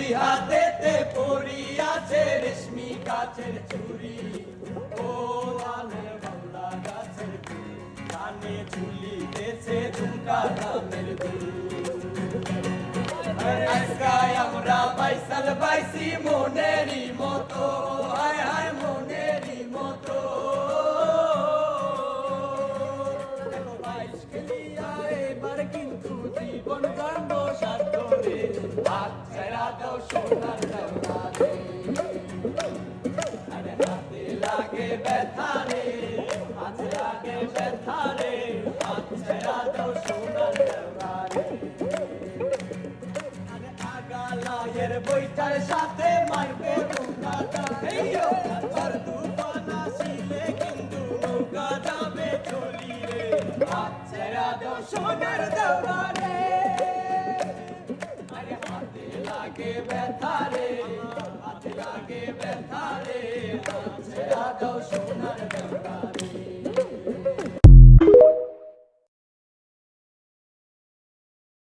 দুই হাতেতে পরিয়াছে রেশমি কাচের চুড়ি ও ধানের বাউলা গাছের ফুল কানে ঝুলিতেছে ঝুমকা দামের দুল আজকায় আমরা বাইসাল বাইসি মনেরই মতো হায় হায় মনেরই মতো বাইশ খেলিয়া এবার কিন্তু জীবন কান্দ সাথে হাত ছেড়া দাও সোনার দেওয়ারে আরে হাতে লাগে ব্যথা রে হাতে লাগে ব্যথা রে হাত ছেড়া দাও সোনার দেওয়ারে আরে আগালায়ের বইটার সাথে মারবে নৌকাটা হেইয়ো আর তুফান আসিলে কিন্তু নৌকা যাবে চলি রে হাত ছেড়া দাও সোনার দেওয়ারে আরে হাতে লাগে ব্যথা রে হাতে লাগে ব্যথা রে হাত ছেড়া দাও সোনার দেওয়ারে